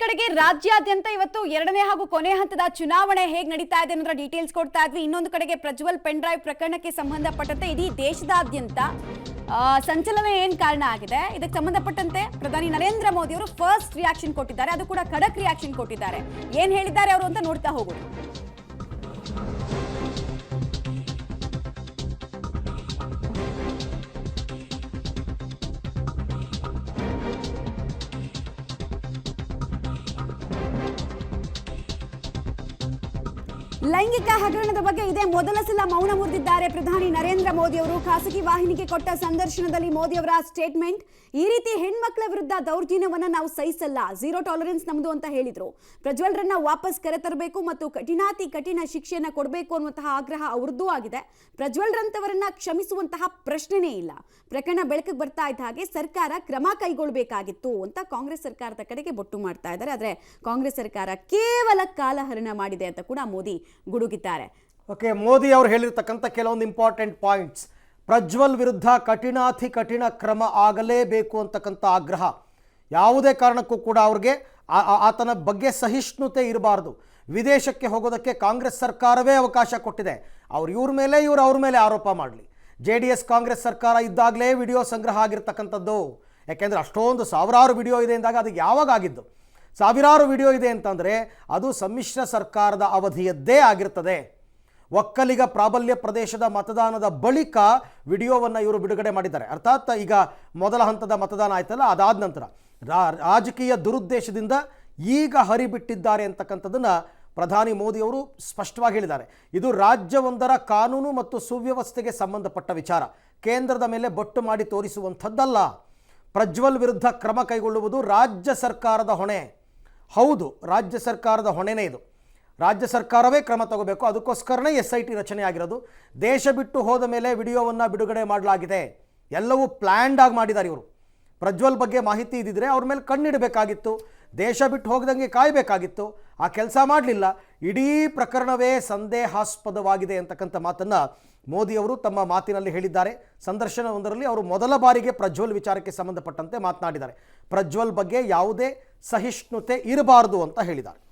ಕಡೆಗೆ ರಾಜ್ಯಾದ್ಯಂತ ಇವತ್ತು ಎರಡನೇ ಹಾಗೂ ಕೊನೆ ಹಂತದ ಚುನಾವಣೆ ಹೇಗೆ ನಡೀತಾ ಇದೆ ಅನ್ನೋದರ ಡೀಟೇಲ್ಸ್ ಕೊಡ್ತಾ ಇದ್ವಿ. ಇನ್ನೊಂದು ಕಡೆಗೆ ಪ್ರಜ್ವಲ್ ಪೆನ್ ಡ್ರೈವ್ ಪ್ರಕರಣಕ್ಕೆ ಸಂಬಂಧಪಟ್ಟಂತೆ ಇಡೀ ದೇಶದಾದ್ಯಂತ ಸಂಚಲನ ಏನು ಕಾರಣ ಆಗಿದೆ, ಇದಕ್ಕೆ ಸಂಬಂಧಪಟ್ಟಂತೆ ಪ್ರಧಾನಿ ನರೇಂದ್ರ ಮೋದಿ ಅವರು ಫಸ್ಟ್ ರಿಯಾಕ್ಷನ್ ಕೊಟ್ಟಿದ್ದಾರೆ. ಅದು ಕೂಡ ಖಡಕ್ ರಿಯಾಕ್ಷನ್ ಕೊಟ್ಟಿದ್ದಾರೆ. ಏನು ಹೇಳಿದ್ದಾರೆ ಅವರು ಅಂತ ನೋಡ್ತಾ ಹೋಗೋದು. ಲೈಂಗಿಕ ಹಗರಣದ ಬಗ್ಗೆ ಇದೇ ಮೊದಲ ಸಲ ಮೌನ ಮುರಿದಿದ್ದಾರೆ ಪ್ರಧಾನಿ ನರೇಂದ್ರ ಮೋದಿ ಅವರು. ಖಾಸಗಿ ವಾಹಿನಿಗೆ ಕೊಟ್ಟ ಸಂದರ್ಶನದಲ್ಲಿ ಮೋದಿ ಅವರ ಸ್ಟೇಟ್ಮೆಂಟ್, ಈ ರೀತಿ ಹೆಣ್ಮಕ್ಳ ವಿರುದ್ಧ ದೌರ್ಜನ್ಯವನ್ನ ನಾವು ಸಹಿಸಲ್ಲ, ಝೀರೋ ಟಾಲರೆನ್ಸ್ ನಮ್ದು ಅಂತ ಹೇಳಿದ್ರು. ಪ್ರಜ್ವಲ್ರನ್ನ ವಾಪಸ್ ಕರೆತರಬೇಕು ಮತ್ತು ಕಠಿಣಾತಿ ಕಠಿಣ ಶಿಕ್ಷೆಯನ್ನ ಕೊಡಬೇಕು ಅನ್ನುವಂತಹ ಆಗ್ರಹ ಅವ್ರದ್ದೂ ಆಗಿದೆ. ಪ್ರಜ್ವಲ್ರಂತವರನ್ನ ಕ್ಷಮಿಸುವಂತಹ ಪ್ರಶ್ನೆನೇ ಇಲ್ಲ. ಪ್ರಕರಣ ಬೆಳಕಿಗೆ ಬರ್ತಾ ಇದ್ದ ಹಾಗೆ ಸರ್ಕಾರ ಕ್ರಮ ಕೈಗೊಳ್ಳಬೇಕಾಗಿತ್ತು ಅಂತ ಕಾಂಗ್ರೆಸ್ ಸರ್ಕಾರದ ಕಡೆಗೆ ಬೊಟ್ಟು ಮಾಡ್ತಾ ಇದ್ದಾರೆ. ಆದರೆ ಕಾಂಗ್ರೆಸ್ ಸರ್ಕಾರ ಕೇವಲ ಕಾಲಹರಣ ಮಾಡಿದೆ ಅಂತ ಕೂಡ ಮೋದಿ ಗುಡುಗಿದ್ದಾರೆ. ಓಕೆ, ಮೋದಿ ಅವರು ಹೇಳಿರ್ತಕ್ಕಂಥ ಕೆಲವೊಂದು ಇಂಪಾರ್ಟೆಂಟ್ ಪಾಯಿಂಟ್ಸ್. ಪ್ರಜ್ವಲ್ ವಿರುದ್ಧ ಕಠಿಣಾತಿ ಕಠಿಣ ಕ್ರಮ ಆಗಲೇಬೇಕು ಅಂತಕ್ಕಂಥ ಆಗ್ರಹ. ಯಾವುದೇ ಕಾರಣಕ್ಕೂ ಕೂಡ ಅವ್ರಿಗೆ ಆತನ ಬಗ್ಗೆ ಸಹಿಷ್ಣುತೆ ಇರಬಾರ್ದು. ವಿದೇಶಕ್ಕೆ ಹೋಗೋದಕ್ಕೆ ಕಾಂಗ್ರೆಸ್ ಸರ್ಕಾರವೇ ಅವಕಾಶ ಕೊಟ್ಟಿದೆ. ಇವ್ರ ಮೇಲೆ ಅವ್ರ ಮೇಲೆ ಆರೋಪ ಮಾಡಲಿ. JDS ಕಾಂಗ್ರೆಸ್ ಸರ್ಕಾರ ಇದ್ದಾಗಲೇ ವಿಡಿಯೋ ಸಂಗ್ರಹ ಆಗಿರ್ತಕ್ಕಂಥದ್ದು. ಯಾಕೆಂದರೆ ಅಷ್ಟೊಂದು ಸಾವಿರಾರು ವಿಡಿಯೋ ಇದೆ ಅಂದಾಗ ಅದು ಯಾವಾಗ ಆಗಿದ್ದು? ಸಾವಿರಾರು ವಿಡಿಯೋ ಇದೆ ಅಂತಂದರೆ ಅದು ಸಮ್ಮಿಶ್ರ ಸರ್ಕಾರದ ಅವಧಿಯದ್ದೇ ಆಗಿರ್ತದೆ. ಒಕ್ಕಲಿಗ ಪ್ರಾಬಲ್ಯ ಪ್ರದೇಶದ ಮತದಾನದ ಬಳಿಕ ವಿಡಿಯೋವನ್ನು ಇವರು ಬಿಡುಗಡೆ ಮಾಡಿದ್ದಾರೆ. ಅರ್ಥಾತ್ ಈಗ ಮೊದಲ ಹಂತದ ಮತದಾನ ಆಯ್ತಲ್ಲ, ಅದಾದ ನಂತರ ರಾಜಕೀಯ ದುರುದ್ದೇಶದಿಂದ ಈಗ ಹರಿಬಿಟ್ಟಿದ್ದಾರೆ ಅಂತಕ್ಕಂಥದ್ದನ್ನು ಪ್ರಧಾನಿ ಮೋದಿಯವರು ಸ್ಪಷ್ಟವಾಗಿ ಹೇಳಿದ್ದಾರೆ. ಇದು ರಾಜ್ಯವೊಂದರ ಕಾನೂನು ಮತ್ತು ಸುವ್ಯವಸ್ಥೆಗೆ ಸಂಬಂಧಪಟ್ಟ ವಿಚಾರ. ಕೇಂದ್ರದ ಮೇಲೆ ಬೊಟ್ಟು ಮಾಡಿ ತೋರಿಸುವಂಥದ್ದಲ್ಲ. ಪ್ರಜ್ವಲ್ ವಿರುದ್ಧ ಕ್ರಮ ಕೈಗೊಳ್ಳುವುದು ರಾಜ್ಯ ಸರ್ಕಾರದ ಹೊಣೆ. ಹೌದು, ರಾಜ್ಯ ಸರ್ಕಾರದ ಹೊಣೆನೇ ಇದು. ರಾಜ್ಯ ಸರ್ಕಾರವೇ ಕ್ರಮ ತಗೋಬೇಕು. ಅದಕ್ಕೋಸ್ಕರನೇ SIT ರಚನೆ ಆಗಿರೋದು. ದೇಶ ಬಿಟ್ಟು ಹೋದ ಮೇಲೆ ವಿಡಿಯೋವನ್ನು ಬಿಡುಗಡೆ ಮಾಡಲಾಗಿದೆ. ಎಲ್ಲವೂ ಪ್ಲ್ಯಾಂಡ್ ಆಗಿ ಮಾಡಿದ್ದಾರೆ ಇವರು. ಪ್ರಜ್ವಲ್ ಬಗ್ಗೆ ಮಾಹಿತಿ ಇದ್ದಿದ್ರೆ ಅವ್ರ ಮೇಲೆ ಕಣ್ಣಿಡಬೇಕಾಗಿತ್ತು. ದೇಶ ಬಿಟ್ಟು ಹೋಗದಂಗೆ ಕಾಯಬೇಕಾಗಿತ್ತು. ಆ ಕೆಲಸ ಮಾಡಲಿಲ್ಲ. ಇಡೀ ಪ್ರಕರಣವೇ ಸಂದೇಹಾಸ್ಪದವಾಗಿದೆ ಅಂತಕ್ಕಂಥ ಮಾತನ್ನು ಮೋದಿಯವರು ತಮ್ಮ ಮಾತಿನಲ್ಲಿ ಹೇಳಿದ್ದಾರೆ. ಸಂದರ್ಶನವೊಂದರಲ್ಲಿ ಅವರು ಮೊದಲ ಬಾರಿಗೆ ಪ್ರಜ್ವಲ್ ವಿಚಾರಕ್ಕೆ ಸಂಬಂಧಪಟ್ಟಂತೆ ಮಾತನಾಡಿದ್ದಾರೆ. ಪ್ರಜ್ವಲ್ ಬಗ್ಗೆ ಯಾವುದೇ ಸಹಿಷ್ಣುತೆ ಇರಬಾರದು ಅಂತ ಹೇಳಿದ್ದಾರೆ.